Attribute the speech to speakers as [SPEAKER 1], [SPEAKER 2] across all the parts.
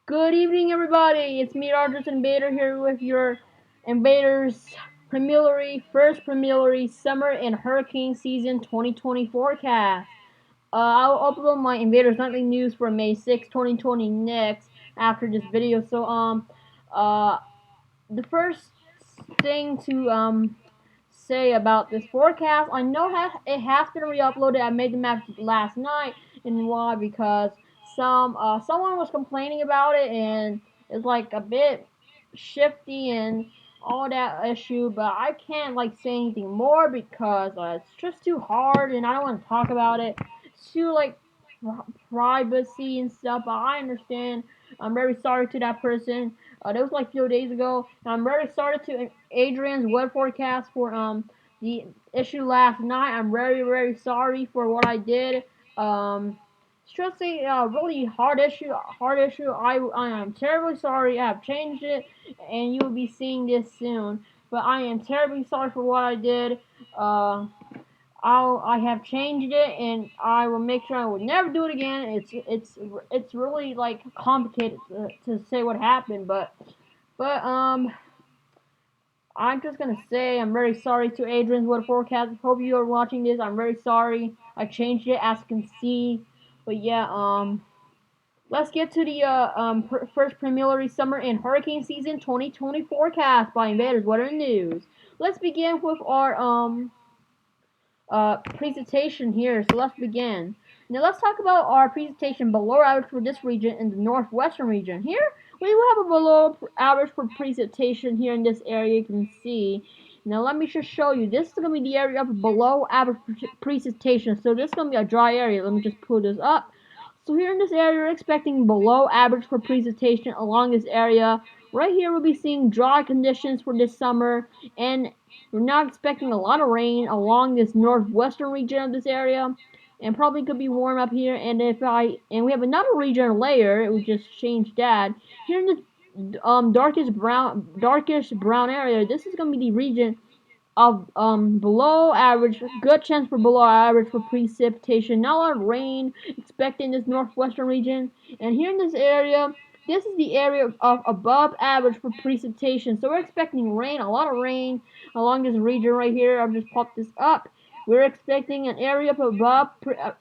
[SPEAKER 1] Good evening, everybody. It's me, Rogers Invader, here with your Invaders first preliminary summer and hurricane season 2020 forecast. I'll upload my Invaders Nightly News for May 6, 2020 next after this video. Uh, the first thing to say about this forecast, I know it has been re-uploaded. I made the map last night, and why? Because someone was complaining about it, and it's like a bit shifty and all that issue. But I can't like say anything more because it's just too hard, and I don't want to talk about it. It's too like privacy and stuff. But I understand. I'm very sorry to that person. That was like a few days ago. And I'm very sorry to Adrian's weather forecast for the issue last night. I'm very sorry for what I did. It's just a really hard issue. I am terribly sorry. I have changed it, and you will be seeing this soon. But I am terribly sorry for what I did. I have changed it, and I will make sure I will never do it again. It's really like complicated to say what happened, but I'm just gonna say I'm very sorry to Adrian's weather forecast. Hope you are watching this. I'm very sorry. I changed it as you can see, but yeah, let's get to the first preliminary summer and hurricane season 2020 forecast by Invaders Weather News. Let's begin with our presentation here. So let's begin. Now let's talk about our presentation below average for this region in the northwestern region. Here we will have a below average for precipitation here in this area. You can see. Now let me just show you. This is going to be the area of below average precipitation. So this is going to be a dry area. Let me just pull this up. So here in this area, we're expecting below average for precipitation along this area. Right here, we'll be seeing dry conditions for this summer, and we're not expecting a lot of rain along this northwestern region of this area, and probably could be warm up here. And we have another region layer, we just changed that. Here in this darkish brown area, this is going to be the region of below average, good chance for below average for precipitation. Not a lot of rain expected in this northwestern region. And here in this area, this is the area of above average for precipitation. So we're expecting rain, a lot of rain along this region right here. I've just popped this up. We're expecting an area of above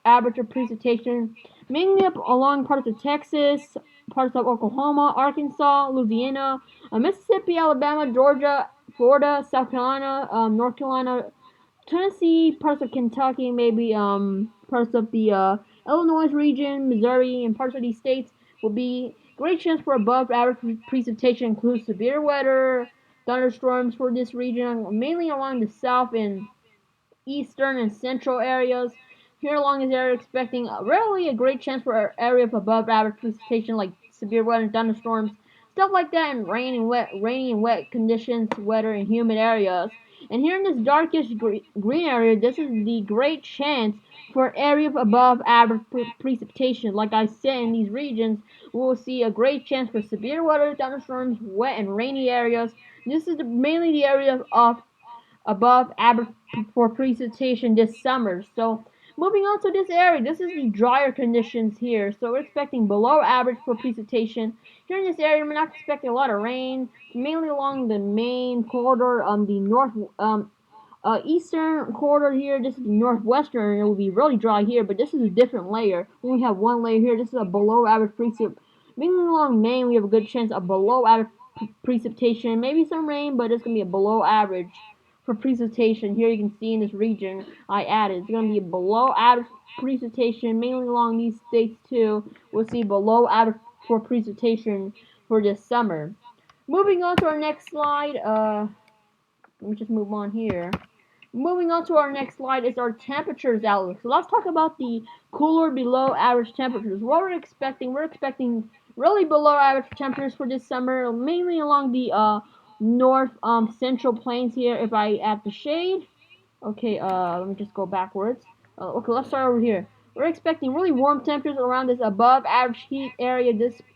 [SPEAKER 1] average of precipitation, mainly up along parts of Texas, parts of Oklahoma, Arkansas, Louisiana, Mississippi, Alabama, Georgia, Florida, South Carolina, North Carolina, Tennessee, parts of Kentucky, maybe parts of the Illinois region, Missouri, and parts of these states will be great chance for above average precipitation. Includes severe weather, thunderstorms for this region, mainly along the south and eastern and central areas. Here along this area, expecting really a great chance for an area of above average precipitation like severe weather and thunderstorms, stuff like that, and rainy and wet conditions, wetter and humid areas. And here in this darkish green area, this is the great chance for an area of above average precipitation. Like I said, in these regions, we will see a great chance for severe weather, thunderstorms, wet and rainy areas. This is mainly the area of above average for precipitation this summer. So moving on to this area, this is the drier conditions here. So we're expecting below average for precipitation. Here in this area, we're not expecting a lot of rain, mainly along the main corridor on the eastern corridor here. This is the northwestern. It will be really dry here, but this is a different layer. We only have one layer here. This is a below average precipitation. Mainly along Maine, we have a good chance of below average precipitation, maybe some rain, but it's gonna be a below average for precipitation. Here you can see in this region I added. It's going to be below average precipitation, mainly along these states too. We'll see below average for precipitation for this summer. Moving on to our next slide. Let me just move on here. Moving on to our next slide is our temperatures outlook. So let's talk about the cooler below average temperatures. What we're expecting really below average temperatures for this summer, mainly along the north central plains here. If I add the shade, okay, let me just go backwards. Okay, let's start over here. We're expecting really warm temperatures around this above average heat area,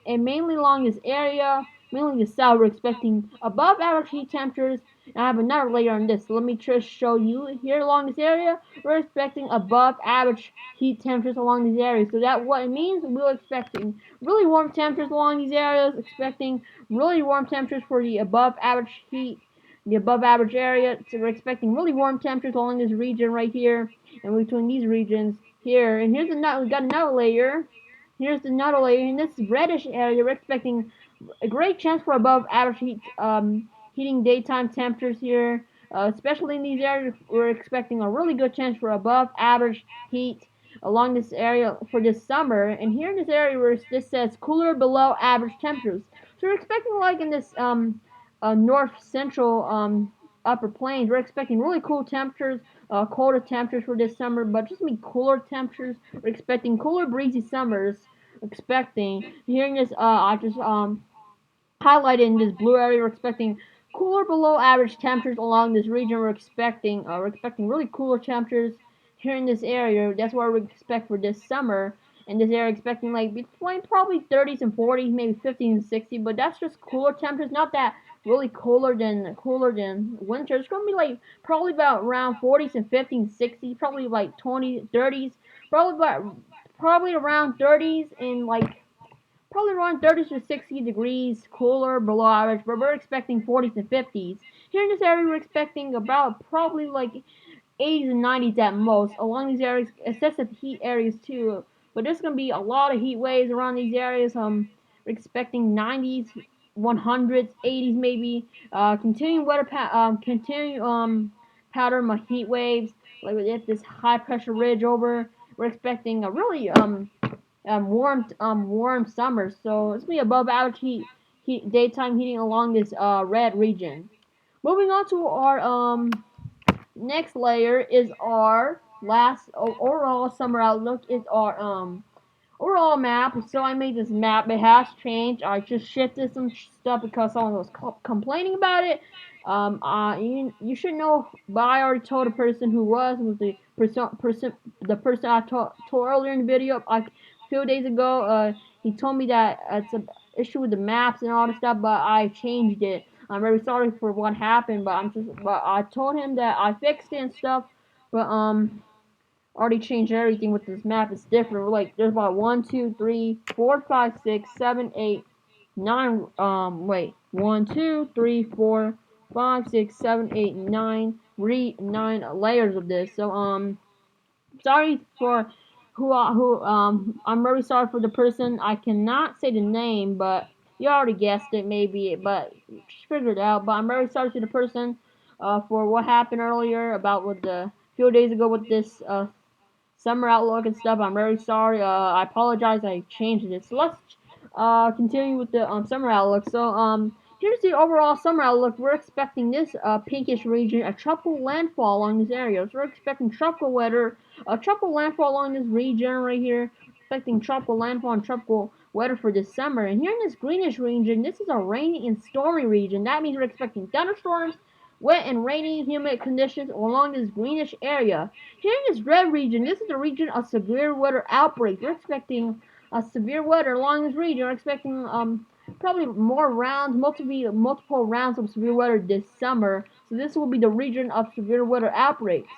[SPEAKER 1] and mainly along this area, mainly the south. We're expecting above average heat temperatures I have another layer on this. So let me just show you here along this area. We're expecting above average heat temperatures along these areas. So that what it means, we're expecting really warm temperatures along these areas, expecting really warm temperatures for the above average heat, the above average area. So we're expecting really warm temperatures along this region right here, and between these regions here. And here's another, we got another layer. Here's another layer. In this reddish area, we're expecting a great chance for above average heating daytime temperatures here. Especially in these areas, we're expecting a really good chance for above average heat along this area for this summer. And here in this area where this says cooler below average temperatures. So we're expecting like in this north central upper plains, we're expecting really cool temperatures, colder temperatures for this summer, but just be cooler temperatures. We're expecting cooler breezy summers. Expecting hearing this, I just highlighted in this blue area. We're expecting cooler below average temperatures along this region. We're expecting really cooler temperatures here in this area. That's what we expect for this summer. In this area, expecting like between probably 30s and 40s, maybe 50s and 60s. But that's just cooler temperatures, not that really cooler than winter. It's gonna be like probably about around 40s and 50s, 60s, probably like 20s, 30s, probably around 30s and like probably around 30 to 60 degrees cooler below average, but we're expecting 40s and 50s. Here in this area, we're expecting about probably like 80s and 90s at most. Along these areas, excessive heat areas too. But there's gonna be a lot of heat waves around these areas. We're expecting 90s, 100s, 80s maybe. Continuing pattern of heat waves. Like if this high pressure ridge over, we're expecting a really warm summer. So it's gonna be above average daytime heating along this red region. Moving on to our next layer is our last overall summer outlook is our overall map. So I made this map. It has changed. I just shifted some stuff because someone was complaining about it. You should know, but I already told the person who was the person I told earlier in the video. A few days ago, he told me that it's an issue with the maps and all this stuff, but I changed it. I'm very sorry for what happened, but I told him that I fixed it and stuff, but already changed everything with this map. It's different. Like there's about 1, 2, 3, 4, 5, 6, 7, 8, 9. Wait, 1, 2, 3, 4, 5, 6, 7, 8, 9. 9 layers of this. So sorry for I'm very sorry for the person. I cannot say the name, but you already guessed it maybe, but just figure it out. But I'm very sorry to the person for what happened earlier about with the few days ago with this summer outlook and stuff. I'm very sorry. I apologize. I changed it. So let's continue with the summer outlook. So here's the overall summer outlook. We're expecting this pinkish region, a tropical landfall along this area. So we're expecting tropical weather, a tropical landfall along this region right here. Expecting tropical landfall and tropical weather for this summer. And here in this greenish region, this is a rainy and stormy region. That means we're expecting thunderstorms, wet and rainy, humid conditions along this greenish area. Here in this red region, this is a region of severe weather outbreaks. We're expecting severe weather along this region. We're expecting probably more rounds, multiple rounds of severe weather this summer. So this will be the region of severe weather outbreaks.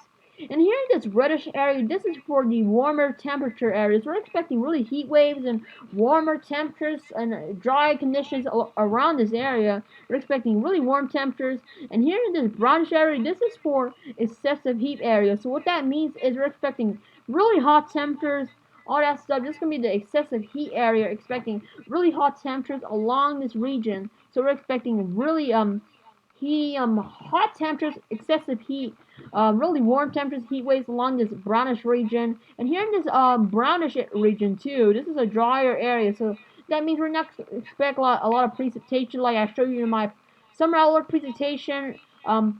[SPEAKER 1] And here in this reddish area, this is for the warmer temperature areas. We're expecting really heat waves and warmer temperatures and dry conditions around this area. We're expecting really warm temperatures. And here in this brownish area, this is for excessive heat area. So what that means is we're expecting really hot temperatures, all that stuff. This is going to be the excessive heat area, expecting really hot temperatures along this region. So we're expecting really hot temperatures, excessive heat, really warm temperatures, heat waves along this brownish region. And here in this brownish region too, this is a drier area, so that means we're not expect a lot of precipitation like I showed you in my summer outlook precipitation slide.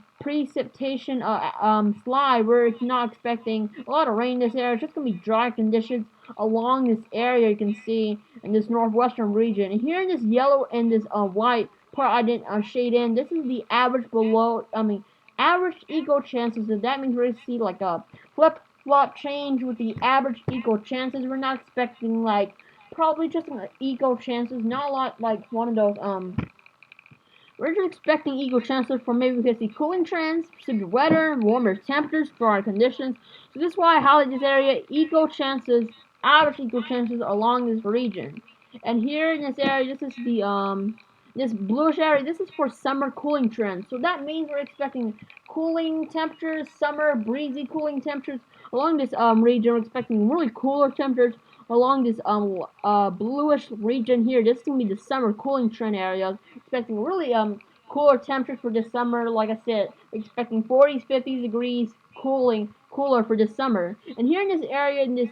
[SPEAKER 1] We're not expecting a lot of rain in this area. It's just gonna be dry conditions along this area. You can see in this northwestern region. And here in this yellow and this white part I didn't shade in. This is the average equal chances. So that means we're gonna see like a flip-flop change with the average equal chances. We're not expecting like probably just equal chances, not a lot like one of those We're just expecting equal chances for maybe we could see cooling trends, severe weather, warmer temperatures, drier conditions. So this is why I highlight this area, equal chances, average equal chances along this region. And here in this area, this is the this bluish area, this is for summer cooling trends. So that means we're expecting cooling temperatures, summer breezy cooling temperatures along this region. We're expecting really cooler temperatures along this bluish region here. This is gonna be the summer cooling trend area. Expecting really cooler temperatures for this summer. Like I said, expecting 40s, 50s degrees cooler for this summer. And here in this area, in this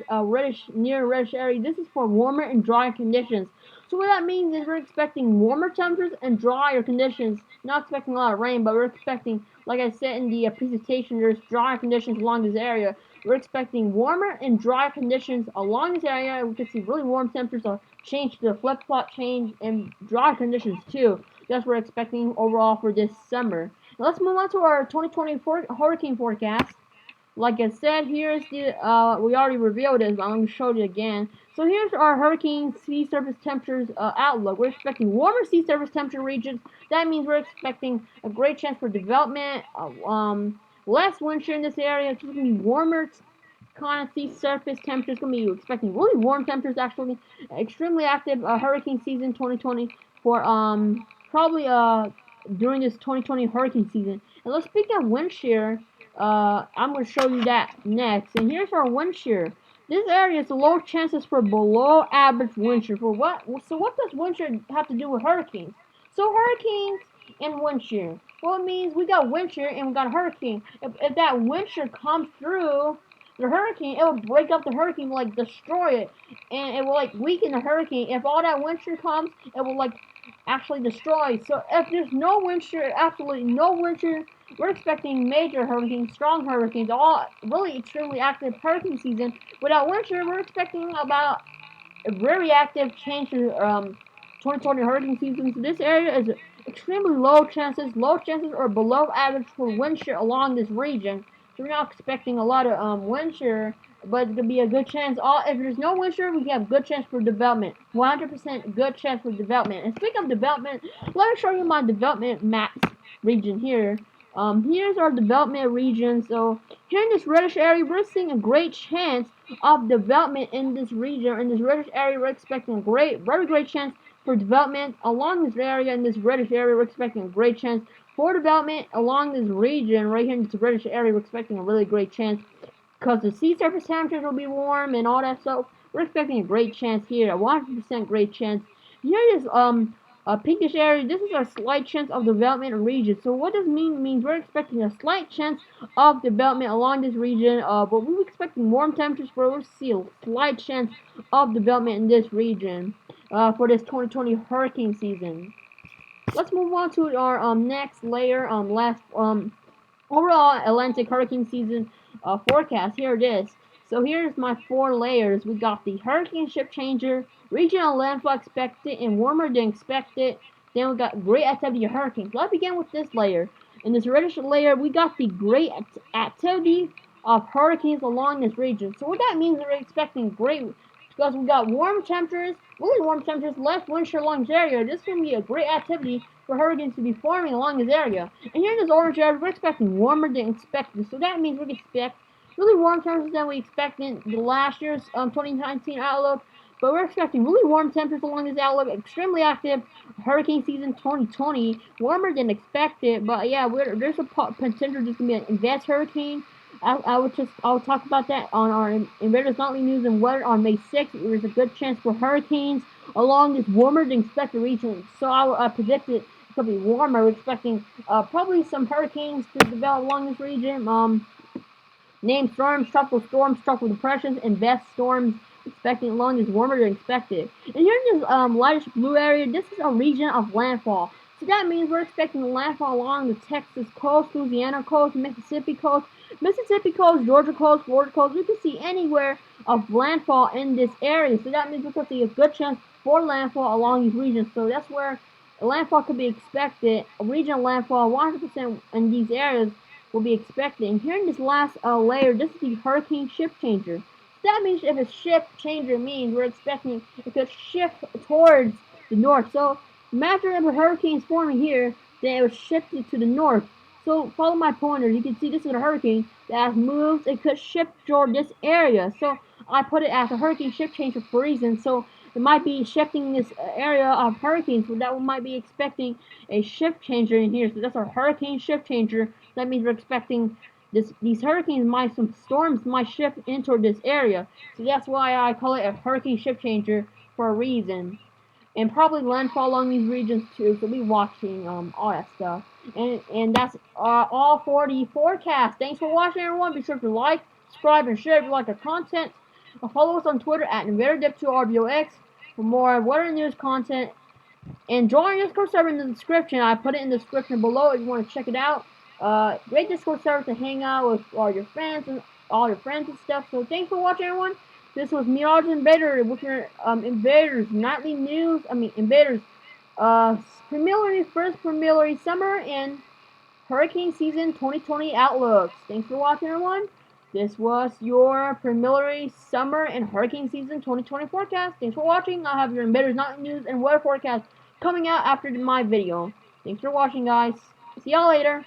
[SPEAKER 1] near reddish area, this is for warmer and drier conditions. So what that means is we're expecting warmer temperatures and drier conditions. Not expecting a lot of rain, but we're expecting, like I said in the presentation, there's drier conditions along this area. We're expecting warmer and drier conditions along this area. We could see really warm temperatures or change to the flip-flop change and dry conditions too. That's what we're expecting overall for this summer. Now let's move on to our 2024 hurricane forecast. Like I said, here's the, we already revealed it, but I'm going to show you again. So here's our hurricane sea surface temperatures outlook. We're expecting warmer sea surface temperature regions. That means we're expecting a great chance for development, less wind shear in this area. It's going to be warmer kind of sea surface temperatures. It's going to be expecting really warm temperatures, actually. Extremely active hurricane season 2020 for probably during this 2020 hurricane season. And let's speak of wind shear. I'm going to show you that next. And here's our wind shear. This area is low chances for below average wind shear. For what? So what does wind shear have to do with hurricanes? So hurricanes and wind shear. Well, it means we got wind shear and we got a hurricane. If that wind shear comes through the hurricane, it will break up the hurricane, like destroy it, and it will like weaken the hurricane. If all that wind shear comes, it will like actually destroy. So if there's no wind shear, absolutely no wind shear, we're expecting major hurricanes, strong hurricanes, all really extremely active hurricane season. Without wind shear, we're expecting about a very active change to 2020 hurricane season. So this area is extremely low chances or below average for wind shear along this region. So we're not expecting a lot of wind shear, but it's gonna be a good chance. If there's no wind shear, we have good chance for development. 100% good chance for development. And speaking of development, let me show you my development maps region here. Here's our development region. So here in this reddish area, we're seeing a great chance of development in this region. In this reddish area, we're expecting a very great chance for development along this area. In this reddish area, we're expecting a great chance for development along this region. Right here in this reddish area, we're expecting a really great chance because the sea surface temperatures will be warm and all that. So we're expecting a great chance here, a 100% great chance. Here is a pinkish area. This is a slight chance of development region. So what does mean? It means we're expecting a slight chance of development along this region. But we're expecting warm temperatures, but we'll see a slight chance of development in this region for this 2020 hurricane season. Let's move on to our next layer, overall Atlantic hurricane season forecast. Here it is. So here's my 4 layers. We got the hurricane shift changer, regional landfall expected, and warmer than expected. Then we got great activity of hurricanes. Let's begin with this layer. In this reddish layer, we got the great activity of hurricanes along this region. So what that means is we're expecting great, because we got warm temperatures, really warm temperatures, less wind shear along this area. This is going to be a great activity for hurricanes to be forming along this area. And here in this orange area, we're expecting warmer than expected. So that means we can expect really warm temperatures than we expected in the last year's 2019 outlook. But we're expecting really warm temperatures along this outlook. Extremely active hurricane season 2020. Warmer than expected. But yeah, there's a potential just going to be an advanced hurricane. I'll talk about that on our Invader's Nightly News and Weather on May 6th. There's a good chance for hurricanes along this warmer than expected region. So I predicted it could be warmer. We're expecting probably some hurricanes to develop along this region. Named storms, tropical depressions, and vast storms expecting along this warmer than expected. And here in this lightish blue area, this is a region of landfall. So that means we're expecting landfall along the Texas coast, Louisiana coast, Mississippi coast, Georgia coast, Florida coast. We can see anywhere of landfall in this area. So that means we could see a good chance for landfall along these regions. So that's where landfall could be expected. A regional landfall, 100% in these areas will be expected. And here in this last layer, this is the hurricane shift changer. So that means if a shift changer means we're expecting it could shift towards the north. So imagine if a hurricane is forming here, then it was shifted to the north. So follow my pointers. You can see this is a hurricane that has moved. It could shift toward this area. So I put it as a hurricane shift change for a reason. So it might be shifting this area of hurricanes. So that we might be expecting a shift changer in here. So that's our hurricane shift changer. That means we're expecting these hurricanes some storms might shift into this area. So that's why I call it a hurricane shift changer for a reason. And probably landfall along these regions too. So be watching all that stuff. And that's all for the forecast. Thanks for watching, everyone. Be sure to like, subscribe, and share if you like our content. Follow us on Twitter at InvaderDip2RBOX for more weather news content. And join our Discord server in the description. I put it in the description below if you want to check it out. Great Discord server to hang out with all your friends and stuff. So thanks for watching, everyone. This was Mirage Invader with your Invaders nightly news. Invaders first preliminary summer and hurricane season 2020 outlooks. Thanks for watching, everyone. This was your preliminary summer and hurricane season 2020 forecast. Thanks for watching. I'll have your Invaders nightly news and weather forecast coming out after my video. Thanks for watching, guys. See y'all later.